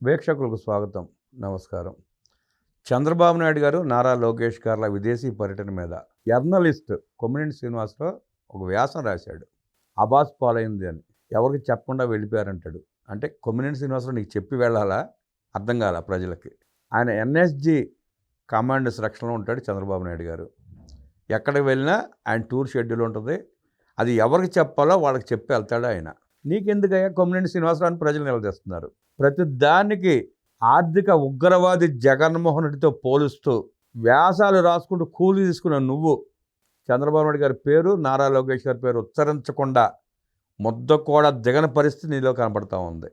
వీక్షకులకు స్వాగతం. నమస్కారం. చంద్రబాబు నాయుడు గారు, నారా లోకేష్ గారుల విదేశీ పర్యటన మీద జర్నలిస్ట్ కొమ్మినేని శ్రీనివాసరావు ఒక వ్యాసం రాశాడు. అబాస్ పాలైంది అని, ఎవరికి చెప్పకుండా వెళ్ళిపోయారంటాడు. అంటే కొమ్మినేని శ్రీనివాసరావు నీకు చెప్పి వెళ్ళాలా? అర్థం కాల ప్రజలకి. ఆయన ఎన్ఎస్జి కమాండ్ సెక్షన్లో ఉంటాడు చంద్రబాబు నాయుడు గారు. ఎక్కడికి వెళ్ళినా ఆయన టూర్ షెడ్యూల్ ఉంటుంది. అది ఎవరికి చెప్పాలో వాళ్ళకి చెప్పి వెళ్తాడు ఆయన. నీకెందుకయ్యా కొమ్మినేని శ్రీనివాసరావు అని ప్రజలు నిలదీస్తున్నారు. ప్రతి దానికి ఆర్థిక ఉగ్రవాది జగన్మోహన్ రెడ్డితో పోలుస్తూ వ్యాసాలు రాసుకుంటూ కూలి తీసుకున్న నువ్వు చంద్రబాబు నాయుడు గారి పేరు, నారా లోకేష్ గారి పేరు ఉచ్చరించకుండా ముద్ద కూడా దిగని పరిస్థితి నీలో కనపడతా ఉంది.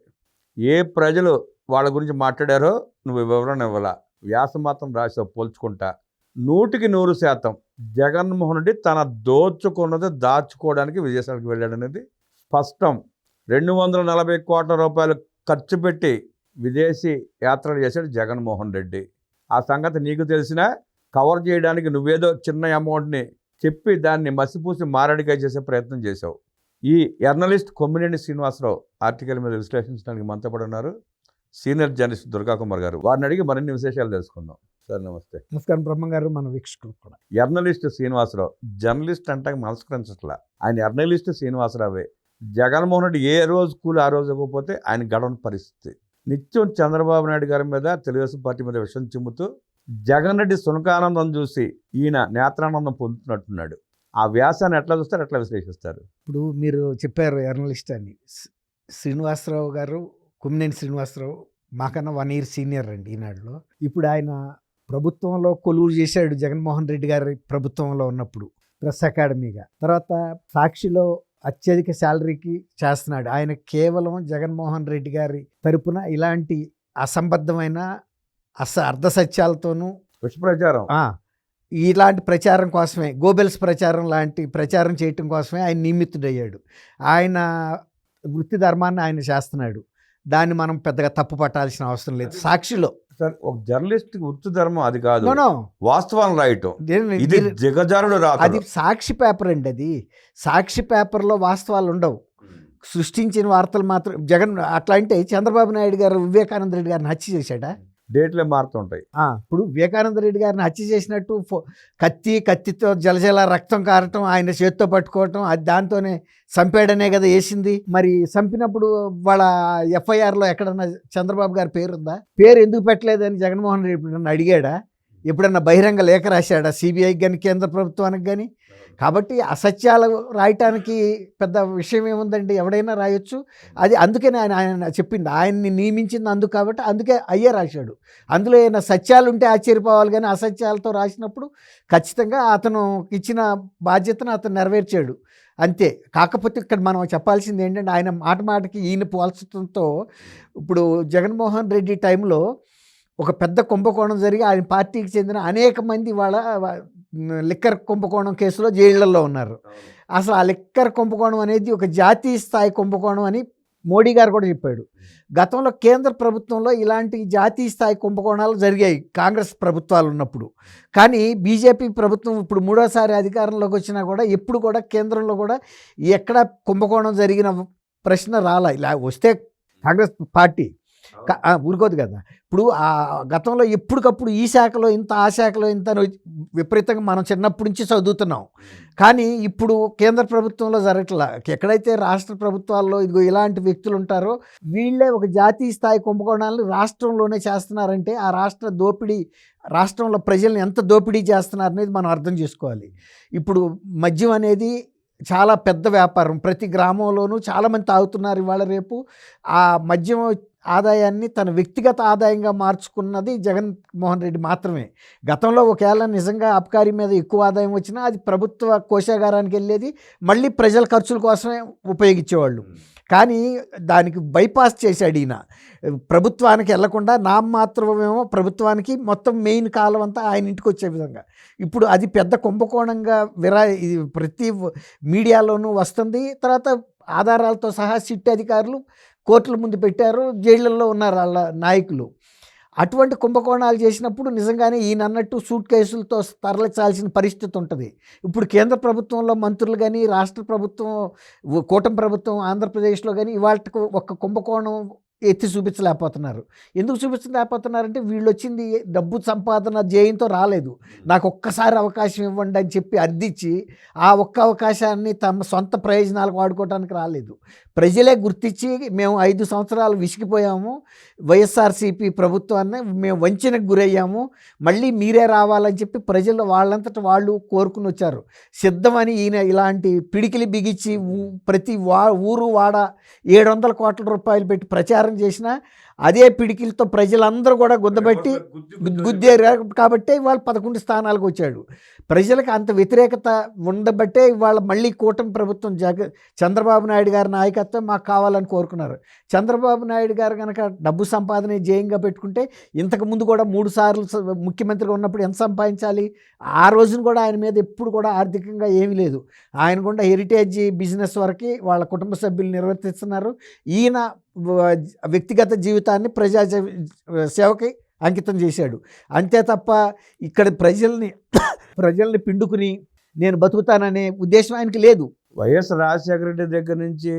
ఏ ప్రజలు వాళ్ళ గురించి మాట్లాడారో నువ్వు వివరణ ఇవ్వాల. వ్యాసం మాత్రం రాసావు పోల్చుకుంటా. 100% జగన్మోహన్ రెడ్డి తన దోచుకున్నది దాచుకోవడానికి విదేశాలకు వెళ్ళాడనేది స్పష్టం. 240 కోట్ల రూపాయలు ఖర్చు పెట్టి విదేశీ యాత్రలు చేశాడు జగన్మోహన్ రెడ్డి. ఆ సంగతి నీకు తెలిసినా కవర్ చేయడానికి నువ్వేదో చిన్న అమౌంట్ని చెప్పి దాన్ని మసిపూసి మారడిగా చేసే ప్రయత్నం చేశావు. ఈ జర్నలిస్ట్ కొమ్మినేని శ్రీనివాసరావు ఆర్టికల్ మీద విశ్లేషించడానికి మనతో పాటు ఉన్నారు సీనియర్ జర్నలిస్ట్ దుర్గా కుమార్ గారు. వారిని అడిగి మరిన్ని విశేషాలు తెలుసుకుందాం. సార్ నమస్తే. నమస్కారం బ్రహ్మ గారు, మన వీక్షకులు కూడా. జర్నలిస్ట్ శ్రీనివాసరావు, జర్నలిస్ట్ అంటే మనస్కరించట్లా, ఆయన జర్నలిస్ట్ శ్రీనివాసరావే. జగన్మోహన్ రెడ్డి ఏ రోజు కూలి ఆ రోజు ఇవ్వకపోతే ఆయన గడవని పరిస్థితి. నిత్యం చంద్రబాబు నాయుడు గారి మీద, తెలుగుదేశం పార్టీ మీద విషం చిమ్ముతూ జగన్ రెడ్డి సునకానందం చూసి ఈయన నేత్రానందం పొందుతున్నట్టున్నాడు. ఆ వ్యాసాన్ని ఎట్లా చూస్తారు, ఎట్లా విశ్లేషిస్తారు? ఇప్పుడు మీరు చెప్పారు జర్నలిస్ట్ అని. శ్రీనివాసరావు గారు, కొమ్మినేని శ్రీనివాసరావు మాకన్నా 1 year సీనియర్ అండి ఈనాడులో. ఇప్పుడు ఆయన ప్రభుత్వంలో కొలువు చేశాడు జగన్మోహన్ రెడ్డి గారి ప్రభుత్వంలో ఉన్నప్పుడు ప్రెస్ అకాడమీగా. తర్వాత సాక్షిలో అత్యధిక శాలరీకి చేస్తున్నాడు. ఆయన కేవలం జగన్మోహన్ రెడ్డి గారి తరపున ఇలాంటి అసంబద్ధమైన అర్ధసత్యాలతోనూ విషప్రచారం, ఇలాంటి ప్రచారం కోసమే, గోబెల్స్ ప్రచారం లాంటి ప్రచారం చేయటం కోసమే ఆయన నియమితుడయ్యాడు. ఆయన వృత్తి ధర్మాన్ని ఆయన చేస్తున్నాడు. దాన్ని మనం పెద్దగా తప్పు పట్టాల్సిన అవసరం లేదు. సాక్షిలో సార్ ఒక జర్నలిస్ట్ వృత్తి ధర్మం అది కాదు, వాస్తవాన్ని రాయటం. ఇది దిగజారుడు రాదు. అది సాక్షి పేపర్ అండి. అది సాక్షి పేపర్లో వాస్తవాలు ఉండవు, సృష్టించిన వార్తలు మాత్రం. జగన్ అట్లా అంటే చంద్రబాబు నాయుడు గారు వివేకానంద రెడ్డి గారిని హత్య చేశాడా? డేట్లే మారుతుంటాయి. ఇప్పుడు వివేకానంద రెడ్డి గారిని హత్య చేసినట్టు కత్తితో జలజల రక్తం కారటం, ఆయన చేతితో పట్టుకోవటం, అది దాంతోనే చంపాడనే కదా వేసింది. మరి చంపినప్పుడు వాళ్ళ ఎఫ్ఐఆర్లో ఎక్కడన్నా చంద్రబాబు గారి పేరు ఉందా? పేరు ఎందుకు పెట్టలేదని జగన్మోహన్ రెడ్డి నన్ను అడిగాడా? ఎప్పుడన్నా బహిరంగ లేఖ రాశాడా సిబిఐకి కానీ కేంద్ర ప్రభుత్వానికి కానీ? కాబట్టి అసత్యాలు రాయటానికి పెద్ద విషయం ఏముందండి, ఎవడైనా రాయొచ్చు. అది అందుకనే ఆయన చెప్పింది, ఆయన్ని నియమించింది అందుకు, కాబట్టి అందుకే అయ్యే రాశాడు. అందులో ఏమైనా సత్యాలు ఉంటే ఆశ్చర్యపోవాలి, కానీ అసత్యాలతో రాసినప్పుడు ఖచ్చితంగా అతను ఇచ్చిన బాధ్యతను అతను నెరవేర్చాడు అంతే. కాకపోతే ఇక్కడ మనం చెప్పాల్సింది ఏంటంటే, ఆయన మాటకి ఈయన పోల్చడంతో ఇప్పుడు జగన్మోహన్ రెడ్డి టైంలో ఒక పెద్ద కుంభకోణం జరిగి ఆయన పార్టీకి చెందిన అనేక మంది వాళ్ళ లిక్కర్ కుంభకోణం కేసులో జైళ్లలో ఉన్నారు. అసలు ఆ లిక్కర్ కుంభకోణం అనేది ఒక జాతీయ స్థాయి కుంభకోణం అని మోడీ గారు కూడా చెప్పాడు. గతంలో కేంద్ర ప్రభుత్వంలో ఇలాంటి జాతీయ స్థాయి కుంభకోణాలు జరిగాయి కాంగ్రెస్ ప్రభుత్వాలు ఉన్నప్పుడు. కానీ బీజేపీ ప్రభుత్వం ఇప్పుడు 3వ సారి అధికారంలోకి వచ్చినా కూడా ఎప్పుడు కూడా కేంద్రంలో కూడా ఎక్కడ కుంభకోణం జరిగిన ప్రశ్న రాలా. ఇలా వస్తే కాంగ్రెస్ పార్టీ ఊరుకోదు కదా. ఇప్పుడు ఆ గతంలో ఎప్పటికప్పుడు ఈ శాఖలో ఇంత, ఆ శాఖలో ఇంత విపరీతంగా మనం చిన్నప్పటి నుంచి చదువుతున్నాం. కానీ ఇప్పుడు కేంద్ర ప్రభుత్వంలో జరగట్లా. ఎక్కడైతే రాష్ట్ర ప్రభుత్వాల్లో ఇదిగో ఇలాంటి వ్యక్తులు ఉంటారో వీళ్ళే ఒక జాతీయ స్థాయి కుంభకోణాలను రాష్ట్రంలోనే చేస్తున్నారంటే ఆ రాష్ట్రంలో ప్రజల్ని ఎంత దోపిడీ చేస్తున్నారనేది మనం అర్థం చేసుకోవాలి. ఇప్పుడు మద్యం అనేది చాలా పెద్ద వ్యాపారం, ప్రతి గ్రామంలోనూ చాలామంది తాగుతున్నారు ఇవాళ రేపు. ఆ మద్యం ఆదాయాన్ని తన వ్యక్తిగత ఆదాయంగా మార్చుకున్నది జగన్మోహన్ రెడ్డి మాత్రమే. గతంలో ఒకవేళ నిజంగా అబ్కారీ మీద ఎక్కువ ఆదాయం వచ్చినా అది ప్రభుత్వ కోశాగారానికి వెళ్ళేది, మళ్ళీ ప్రజల ఖర్చుల కోసమే ఉపయోగించేవాళ్ళు. కానీ దానికి బైపాస్ చేశాడు ఈయన. ప్రభుత్వానికి వెళ్లకుండా నామమాత్రమేమో ప్రభుత్వానికి మొత్తం మెయిన్ కాలం అంతా ఆయన ఇంటికి వచ్చే విధంగా. ఇప్పుడు అది పెద్ద కుంభకోణంగా ఇది ప్రతి మీడియాలోనూ వస్తుంది. తర్వాత ఆధారాలతో సహా సిట్ అధికారులు కోర్టుల ముందు పెట్టారు, జైళ్ళల్లో ఉన్నారు వాళ్ళ నాయకులు. అటువంటి కుంభకోణాలు చేసినప్పుడు నిజంగానే ఈయన అన్నట్టు సూట్ కేసులతో తరలించాల్సిన పరిస్థితి ఉంటుంది. ఇప్పుడు కేంద్ర ప్రభుత్వంలో మంత్రులు కానీ, రాష్ట్ర ప్రభుత్వం, కూటమి ప్రభుత్వం ఆంధ్రప్రదేశ్లో కానీ ఇవాళకు ఒక్క కుంభకోణం ఎత్తి చూపించలేకపోతున్నారు. ఎందుకు చూపించలేకపోతున్నారంటే వీళ్ళు వచ్చింది డబ్బు సంపాదన ధ్యేయంతో రాలేదు. నాకు ఒక్కసారి అవకాశం ఇవ్వండి అని చెప్పి అర్థించి ఆ ఒక్క అవకాశాన్ని తమ సొంత ప్రయోజనాలకు వాడుకోవడానికి రాలేదు. ప్రజలే గుర్తించి మేము 5 సంవత్సరాలు విసిగిపోయాము, వైఎస్ఆర్సీపీ ప్రభుత్వాన్ని మేము వంచనకు గురయ్యాము, మళ్ళీ మీరే రావాలని చెప్పి ప్రజలు వాళ్ళంతట వాళ్ళు కోరుకుని వచ్చారు. సిద్ధమని ఈయన ఇలాంటి పిడికిలి బిగించి ప్రతి ఊరు వాడ 700 కోట్ల రూపాయలు పెట్టి ప్రచారం చేసినా అదే పిడికిలతో ప్రజలందరూ కూడా గుద్దబెట్టి గుద్దారు. కాబట్టి ఇవాళ 11 స్థానాలకు వచ్చాడు. ప్రజలకు అంత వ్యతిరేకత ఉండబట్టే ఇవాళ మళ్ళీ కూటమి ప్రభుత్వం చంద్రబాబు నాయుడు గారి నాయకత్వం మాకు కావాలని కోరుకున్నారు. చంద్రబాబు నాయుడు గారు కనుక డబ్బు సంపాదన జయంగా పెట్టుకుంటే ఇంతకుముందు కూడా 3 సార్లు ముఖ్యమంత్రిగా ఉన్నప్పుడు ఎంత సంపాదించాలి? ఆ రోజున కూడా ఆయన మీద ఎప్పుడు కూడా ఆర్థికంగా ఏమీ లేదు. ఆయన కూడా హెరిటేజ్ బిజినెస్ వరకు వాళ్ళ కుటుంబ సభ్యులు నిర్వర్తిస్తున్నారు. ఈయన వ్యక్తిగత జీవితాన్ని ప్రజా సేవకి అంకితం చేశాడు. అంతే తప్ప ఇక్కడ ప్రజల్ని పిండుకుని నేను బతుకుతాననే ఉద్దేశం ఆయనకి లేదు. వైఎస్ రాజశేఖర రెడ్డి దగ్గర నుంచి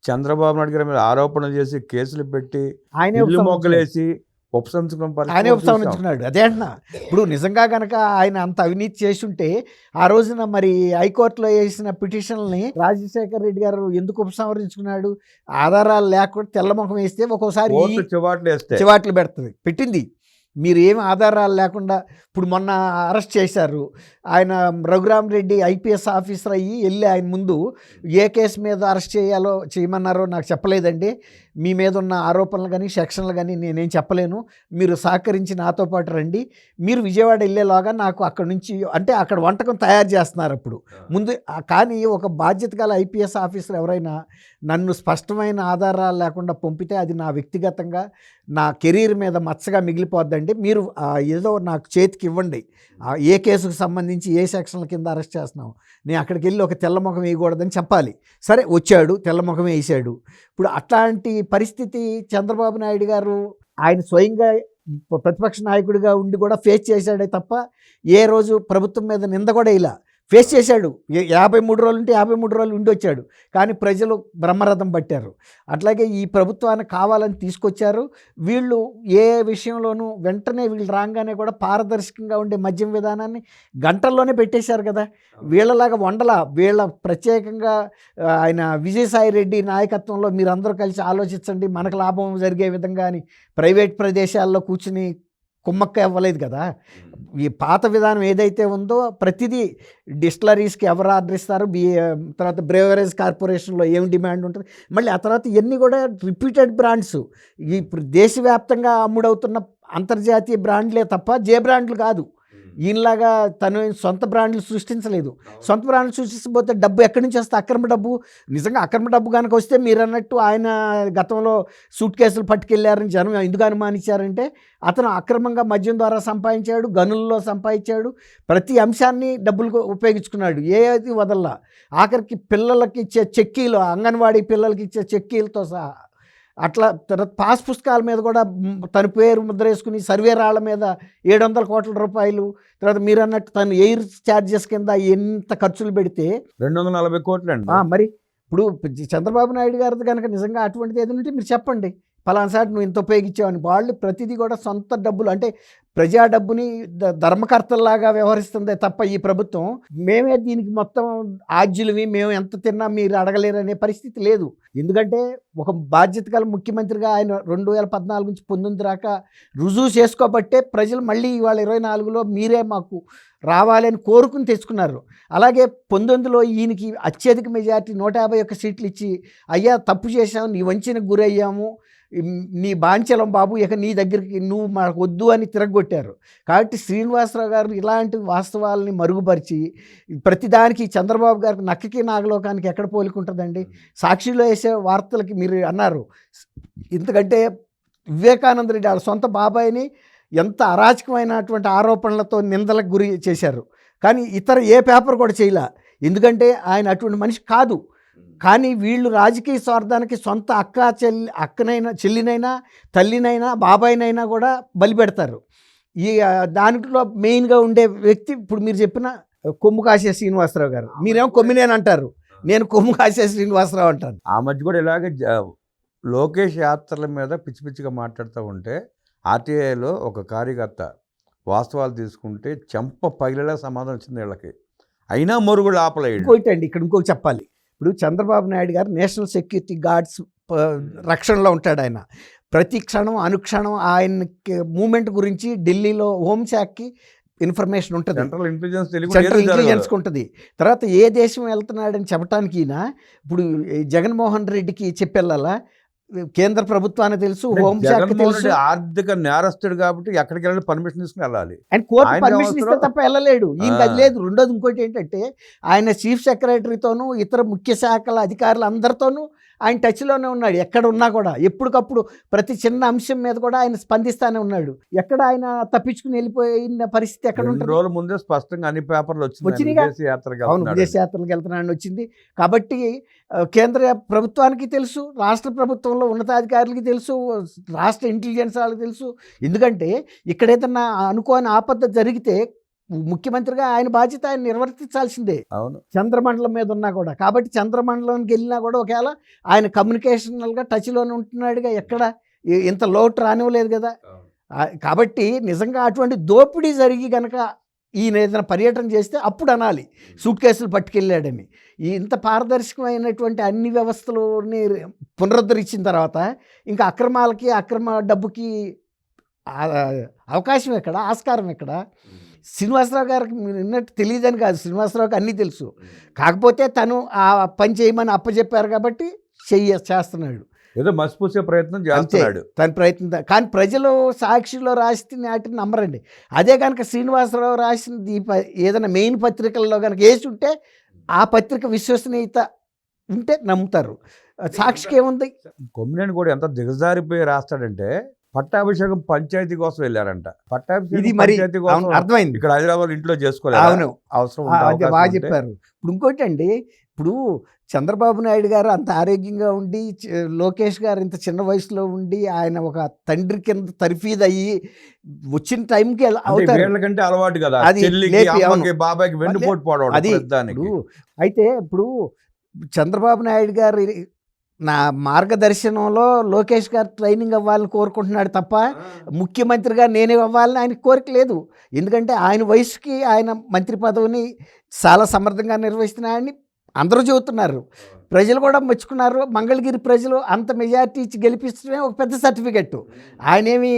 చంద్రబాబు నాయుడు గారి మీద ఆరోపణలు చేసి కేసులు పెట్టి ఇల్లు మొగ్గలేసి ఆయనే ఉపసంహరించుకున్నాడు. అదే అంటున్నా. ఇప్పుడు నిజంగా కనుక ఆయన అంత అవినీతి చేసి ఉంటే ఆ రోజున మరి హైకోర్టులో వేసిన పిటిషన్లని రాజశేఖర రెడ్డి గారు ఎందుకు ఉపసంహరించుకున్నాడు? ఆధారాలు లేకుండా తెల్లముఖం వేస్తే ఒక్కోసారి చివాట్లు పెడుతుంది. పెట్టింది. మీరు ఏమి ఆధారాలు లేకుండా ఇప్పుడు మొన్న అరెస్ట్ చేశారు. ఆయన రఘురామరెడ్డి ఐపీఎస్ ఆఫీసర్ అయ్యి వెళ్ళి ఆయన ముందు ఏ కేసు మీద అరెస్ట్ చేయమన్నారో నాకు చెప్పలేదండి, మీ మీద ఉన్న ఆరోపణలు కానీ సెక్షన్లు కానీ నేనేం చెప్పలేను, మీరు సహకరించి నాతో పాటు రండి, మీరు విజయవాడ వెళ్ళేలాగా నాకు అక్కడ నుంచి అంటే అక్కడ వంటకం తయారు చేస్తున్నారు అప్పుడు ముందు. కానీ ఒక బాధ్యత గల ఐపీఎస్ ఆఫీసర్ ఎవరైనా నన్ను స్పష్టమైన ఆధారాలు లేకుండా పంపితే అది నా వ్యక్తిగతంగా నా కెరీర్ మీద మచ్చగా మిగిలిపోద్దండి, మీరు ఏదో నాకు చేతికి ఇవ్వండి, ఏ కేసుకు సంబంధించి ఏ సెక్షన్ల కింద అరెస్ట్ చేస్తున్నావు, నేను అక్కడికి వెళ్ళి ఒక తెల్లముఖం వేయకూడదని చెప్పాలి. సరే వచ్చాడు, తెల్లముఖం వేసాడు. ఇప్పుడు అట్లాంటి పరిస్థితి చంద్రబాబు నాయుడు గారు ఆయన స్వయంగా ప్రతిపక్ష నాయకుడిగా ఉండి కూడా ఫేస్ చేశాడే తప్ప ఏ రోజు ప్రభుత్వం మీద నింద కూడా ఇలా ఫేస్ చేశాడు. 53 రోజులు ఉంటే 53 రోజులు ఉండి వచ్చాడు. కానీ ప్రజలు బ్రహ్మరథం పట్టారు. అట్లాగే ఈ ప్రభుత్వాన్ని కావాలని తీసుకొచ్చారు. వీళ్ళు ఏ విషయంలోనూ వెంటనే వీళ్ళు రాగానే కూడా పారదర్శకంగా ఉండే మద్యం విధానాన్ని గంటల్లోనే పెట్టేశారు కదా. వీళ్ళలాగా వీళ్ళ ప్రత్యేకంగా ఆయన విజయసాయి రెడ్డి నాయకత్వంలో మీరందరూ కలిసి ఆలోచించండి మనకు లాభం జరిగే విధంగా అని ప్రైవేట్ ప్రదేశాల్లో కూర్చుని కుమ్మక్క ఇవ్వలేదు కదా. ఈ పాత విధానం ఏదైతే ఉందో ప్రతిదీ డిస్టిలరీస్కి ఎవరు ఆర్డర్ ఇస్తారు, తర్వాత బ్రేవరేజ్ కార్పొరేషన్లో ఏం డిమాండ్ ఉంటుంది, మళ్ళీ ఆ తర్వాత ఇవన్నీ కూడా రిపీటెడ్ బ్రాండ్స్, ఇప్పుడు దేశవ్యాప్తంగా అమ్ముడవుతున్న అంతర్జాతీయ బ్రాండ్లే తప్ప జే బ్రాండ్లు కాదు. ఈయనలాగా తను సొంత బ్రాండ్లు సృష్టించలేదు. సొంత బ్రాండ్లు సృష్టించబోతే డబ్బు ఎక్కడి నుంచి వస్తే అక్రమ డబ్బు. నిజంగా అక్రమ డబ్బు కనుక వస్తే మీరు అన్నట్టు ఆయన గతంలో సూట్ కేసులు పట్టుకెళ్ళారని జనం ఎందుకు అనుమానించారంటే అతను అక్రమంగా మద్యం ద్వారా సంపాదించాడు, గనుల్లో సంపాదించాడు, ప్రతి అంశాన్ని డబ్బులు ఉపయోగించుకున్నాడు, ఏది వదల్లా. ఆఖరికి పిల్లలకి ఇచ్చే చెక్కీలు, అంగన్వాడీ పిల్లలకి ఇచ్చే చెక్కీలతో సహా అట్లా తర్వాత పాస్ పుస్తకాల మీద కూడా తన పేరు ముద్ర వేసుకుని సర్వే రాళ్ల మీద 700 కోట్ల రూపాయలు, తర్వాత మీరు అన్నట్టు తను ఎయిర్ ఛార్జెస్ కింద ఎంత ఖర్చులు పెడితే 240 కోట్లు అండి. మరి ఇప్పుడు చంద్రబాబు నాయుడు గారిది కనుక నిజంగా అటువంటిది ఏదైనా ఉంటే మీరు చెప్పండి, పలానాసారి నువ్వు ఇంత ఉపయోగించావని. వాళ్ళు ప్రతిదీ కూడా సొంత డబ్బులు అంటే ప్రజా డబ్బుని ధర్మకర్తల్లాగా వ్యవహరిస్తుందే తప్ప ఈ ప్రభుత్వం మేమే దీనికి మొత్తం ఆజ్యులవి, మేము ఎంత తిన్నా మీరు అడగలేరనే పరిస్థితి లేదు. ఎందుకంటే ఒక బాధ్యత గల ముఖ్యమంత్రిగా ఆయన 2014 నుంచి 19 దాకా రుజువు చేసుకోబట్టే ప్రజలు మళ్ళీ ఇవాళ 24లో మీరే మాకు రావాలని కోరుకుని తెచ్చుకున్నారు. అలాగే 19లో ఈయనకి అత్యధిక మెజార్టీ 151 సీట్లు ఇచ్చి అయ్యా తప్పు చేశాము, నీ వంచనకు గురయ్యాము, నీ బాంచలం బాబు, ఇక నీ దగ్గరికి నువ్వు మాకు వద్దు అని తిరగొట్టారు. కాబట్టి శ్రీనివాసరావు గారు ఇలాంటి వాస్తవాలని మరుగుపరిచి ప్రతిదానికి చంద్రబాబు గారికి నక్కకి నాగలోకానికి ఎక్కడ పోలికుంటుందండి. సాక్షిలో వేసే వార్తలకి మీరు అన్నారు, ఎందుకంటే వివేకానంద రెడ్డి వాళ్ళ సొంత బాబాయిని ఎంత అరాచకమైనటువంటి ఆరోపణలతో నిందలకు గురి చేశారు. కానీ ఇతర ఏ పేపర్ కూడా చేయలే, ఎందుకంటే ఆయన అటువంటి మనిషి కాదు. కానీ వీళ్ళు రాజకీయ స్వార్థానికి సొంత అక్కనైనా చెల్లినైనా తల్లినైనా బాబాయినైనా కూడా బలి పెడతారు. ఈ దాంట్లో మెయిన్గా ఉండే వ్యక్తి ఇప్పుడు మీరు చెప్పిన కొమ్ము కాసే శ్రీనివాసరావు గారు. మీరేమో కొమ్మినేని అంటారు, నేను కొమ్ము కాసే శ్రీనివాసరావు అంటాను. ఆ మధ్య కూడా ఇలాగే లోకేష్ యాత్రల మీద పిచ్చి పిచ్చిగా మాట్లాడుతూ ఉంటే ఆర్టీఐలో ఒక కార్యకర్త వాస్తవాలు తీసుకుంటే చెంప పగిలేలా సమాధానం వచ్చింది వీళ్ళకి, అయినా మరుగుడు ఆపలేడు. ఇంకోటి అండి, ఇక్కడ ఇంకోటి చెప్పాలి. ఇప్పుడు చంద్రబాబు నాయుడు గారు నేషనల్ సెక్యూరిటీ గార్డ్స్ రక్షణలో ఉంటాడు. ఆయన ప్రతి క్షణం అనుక్షణం ఆయనకి మూమెంట్ గురించి ఢిల్లీలో హోంశాఖకి ఇన్ఫర్మేషన్ ఉంటుంది, సెంట్రల్ ఇంటెలిజెన్స్ ఉంటుంది. తర్వాత ఏ దేశం వెళ్తున్నాడని చెప్పడానికి ఈయన ఇప్పుడు జగన్మోహన్ రెడ్డికి చెప్పెళ్ళాలా, కేంద్ర ప్రభుత్వానికి తెలుసు, హోంశాఖకి తెలుసు. ఆర్థిక నేరస్తుడు కాబట్టి ఎక్కడికి వెళ్ళి పర్మిషన్ తీసుకుని వెళ్ళాలి, అండ్ కోర్టు ఆయన పర్మిషన్ ఇస్తే అవసరం- తప్ప వెళ్ళలేడు. ఈయనకి అది లేదు. రెండోది ఇంకోటి ఏంటంటే ఆయన చీఫ్ సెక్రటరీతోనూ ఇతర ముఖ్య శాఖల అధికారులు అందరితోనూ ఆయన టచ్లోనే ఉన్నాడు. ఎక్కడ ఉన్నా కూడా ఎప్పటికప్పుడు ప్రతి చిన్న అంశం మీద కూడా ఆయన స్పందిస్తానే ఉన్నాడు. ఎక్కడ ఆయన తప్పించుకుని వెళ్ళిపోయిన పరిస్థితి ఎక్కడ 2 ఉంటుంది? రోజుల ముందే స్పష్టంగా అన్ని పేపర్లు వచ్చినాయిగా. విదేశీ యాత్రకి అవును, వెళ్తున్నాడు. విదేశయాత్రలకు వెళ్తున్నాడని వచ్చింది. కాబట్టి కేంద్ర ప్రభుత్వానికి తెలుసు, రాష్ట్ర ప్రభుత్వంలో ఉన్నతాధికారులకి తెలుసు, రాష్ట్ర ఇంటెలిజెన్స్ వాళ్ళకి తెలుసు. ఎందుకంటే ఇక్కడ ఏదన్నా అనుకోని ఆపద జరిగితే ముఖ్యమంత్రిగా ఆయన బాధ్యత ఆయన నిర్వర్తించాల్సిందే, అవును, చంద్రమండలం మీద ఉన్నా కూడా. కాబట్టి చంద్రమండలంకి వెళ్ళినా కూడా ఒకవేళ ఆయన కమ్యూనికేషనల్గా టచ్లోనే ఉంటున్నాడుగా, ఎక్కడ ఇంత లోటు రానివ్వలేదు కదా. కాబట్టి నిజంగా అటువంటి దోపిడీ జరిగి గనక ఈయన ఏదైనా పర్యటన చేస్తే అప్పుడు అనాలి సూట్ కేసులు పట్టుకెళ్ళాడని. ఇంత పారదర్శకమైనటువంటి అన్ని వ్యవస్థలని పునరుద్ధరించిన తర్వాత ఇంకా అక్రమాలకి అక్రమ డబ్బుకి అవకాశం ఎక్కడ, ఆస్కారం ఎక్కడ? శ్రీనివాసరావు గారికి మీరు విన్నట్టు తెలియదని కాదు, శ్రీనివాసరావుకి అన్నీ తెలుసు. కాకపోతే తను ఆ పని చేయమని అప్పచెప్పారు కాబట్టి చేస్తున్నాడు, ఏదో మసిపూసే ప్రయత్నం చేస్తున్నాడు. తన ప్రయత్నం. కానీ ప్రజలు సాక్షిలో రాసి నాటిని నమ్మరండి. అదే కనుక శ్రీనివాసరావు రాసింది ఏదైనా మెయిన్ పత్రికల్లో కనుక వేసి ఉంటే ఆ పత్రిక విశ్వసనీయత ఉంటే నమ్ముతారు. సాక్షికి ఏముంది? కొమ్మినేని కూడా ఎంత దిగజారిపోయి రాస్తాడంటే పట్టాభిషేకం పంచాయతీ కోసం వెళ్ళారంట. ఇది పట్టాభిషేకం మరి పంచాయతీ కోసం అర్థమైంది. ఇక్కడ హైదరాబాద్ ఇంట్లో చేసుకోలేదు, అవును, అవసరం అది ఉంటే బాగా అవకాశం ఉంటే. చెప్పారు. ఇప్పుడు ఇంకోటి అండి, ఇప్పుడు చంద్రబాబు నాయుడు గారు అంత ఆరోగ్యంగా ఉండి, లోకేష్ గారు ఇంత చిన్న వయసులో ఉండి, ఆయన ఒక తండ్రి కింద తర్ఫీదు అయ్యి వచ్చిన టైంకి అంటే అవుతారు. వీళ్ళకంటే అలవాటు కదా, అది చెల్లికి లేపి, అమ్మకి అవును. బాబాయ్కి వెన్నుపోటు పోవడం అది పెద్దానికి. ఇప్పుడు అయితే ఇప్పుడు చంద్రబాబు నాయుడు గారి నా మార్గదర్శనంలో లోకేష్ గారు ట్రైనింగ్ అవ్వాలని కోరుకుంటున్నాడు తప్ప ముఖ్యమంత్రిగా నేనే అవ్వాలని ఆయనకి కోరిక లేదు. ఎందుకంటే ఆయన వయసుకి ఆయన మంత్రి పదవిని చాలా సమర్థంగా నిర్వహిస్తున్నాయని అందరూ చెబుతున్నారు, ప్రజలు కూడా మెచ్చుకున్నారు. మంగళగిరి ప్రజలు అంత మెజారిటీ ఇచ్చి గెలిపిస్తూనే ఒక పెద్ద సర్టిఫికెట్. ఆయనేమి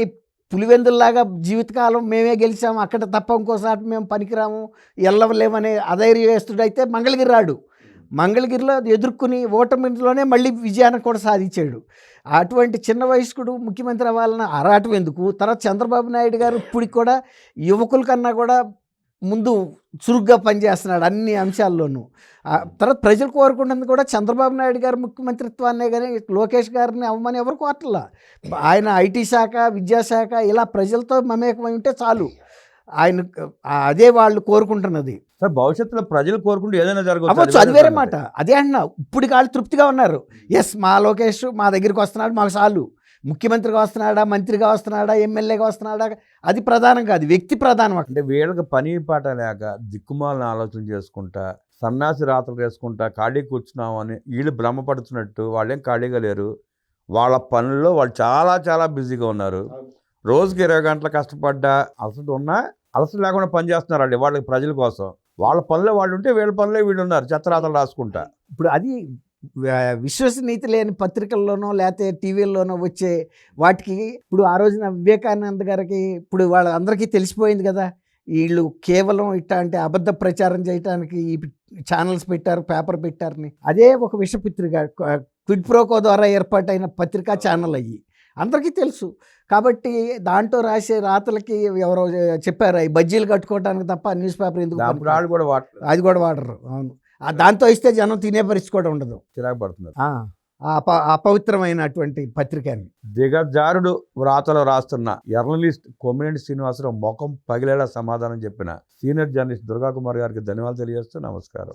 పులివెందుల్లాగా జీవితకాలం మేమే గెలిచాము, అక్కడ తప్ప ఇంకోసారి మేము పనికిరాము, ఎల్లవలేమనే అధైర్యస్తుడైతే మంగళగిరి రాడు. మంగళగిరిలో ఎదుర్కొని ఓటమిలోనే మళ్ళీ విజయాన్ని కూడా సాధించాడు. అటువంటి చిన్న వయస్కుడు ముఖ్యమంత్రి అవ్వాలన్న ఆరాటం ఎందుకు? తర్వాత చంద్రబాబు నాయుడు గారు ఇప్పటికి కూడా యువకుల కన్నా కూడా ముందు చురుగ్గా పనిచేస్తున్నాడు అన్ని అంశాల్లోనూ. తర్వాత ప్రజలు కోరుకుంటుంది కూడా చంద్రబాబు నాయుడు గారు ముఖ్యమంత్రిత్వాన్నే, కానీ లోకేష్ గారిని అవ్వమని ఎవరు కోరట్లా. ఆయన ఐటీ శాఖ, విద్యాశాఖ ఇలా ప్రజలతో మమేకమై ఉంటే చాలు. ఆయన అదే వాళ్ళు కోరుకుంటున్నది. సార్, భవిష్యత్తులో ప్రజలు కోరుకుంటే ఏదైనా అవ్వచ్చు, అది వేరే మాట. అదే అంటున్నా, ఇప్పుడు వాళ్ళు తృప్తిగా ఉన్నారు. ఎస్, మా లోకేష్ మా దగ్గరికి వస్తున్నాడు, మాకు చాలు. ముఖ్యమంత్రిగా వస్తున్నాడా, మంత్రిగా వస్తున్నాడా, ఎమ్మెల్యేగా వస్తున్నాడా, అది ప్రధానం కాదు, వ్యక్తి ప్రధానం. అంటే వీళ్ళకి పని పాట లేక దిక్కుమాలను ఆలోచన చేసుకుంటా, సన్నాసి రాతలు వేసుకుంటా ఖాళీ కూర్చున్నామని వీళ్ళు భ్రమపడుతున్నట్టు వాళ్ళేం ఖాళీగా లేరు. వాళ్ళ పనుల్లో వాళ్ళు చాలా చాలా బిజీగా ఉన్నారు. రోజుకి 20 గంటలు కష్టపడ్డా అలసట ఉన్నా అలసట లేకుండా పని చేస్తున్నారు అండి వాళ్ళకి, ప్రజల కోసం. వాళ్ళ పనులే వాళ్ళు ఉంటే వీళ్ళ పనులే వీళ్ళు ఉన్నారు చెత్తరాతలు రాసుకుంటా. ఇప్పుడు అది విశ్వసనీయత లేని పత్రికల్లోనో లేకపోతే టీవీల్లోనో వచ్చే వాటికి ఇప్పుడు ఆ రోజున వివేకానంద గారికి ఇప్పుడు వాళ్ళందరికీ తెలిసిపోయింది కదా, వీళ్ళు కేవలం ఇట్లాంటి అబద్ధ ప్రచారం చేయడానికి ఈ ఛానల్స్ పెట్టారు, పేపర్ పెట్టారని. అదే ఒక విషపత్రిక క్విడ్ ప్రోకో ద్వారా ఏర్పాటైన పత్రికా ఛానల్ అయ్యి అందరికీ తెలుసు. కాబట్టి దాంట్లో రాసే రాతలకి ఎవరో చెప్పారు ఈ బజ్జీలు కట్టుకోవడానికి తప్ప న్యూస్ పేపర్ ఎందుకు, అది కూడా వాడరు. అవును, దాంతో ఇస్తే జనం తినే పరిస్థితి కూడా ఉండదు, చిరాకు పడుతున్నారు. అపవిత్రమైనటువంటి పత్రికని. దిగజారుడు వ్రాతలు రాస్తున్న జర్నలిస్ట్ కొమ్మినేని శ్రీనివాసరావు ముఖం పగిలేలా సమాధానం చెప్పిన సీనియర్ జర్నలిస్ట్ దుర్గాకుమార్ గారికి ధన్యవాదాలు తెలియజేస్తూ నమస్కారం.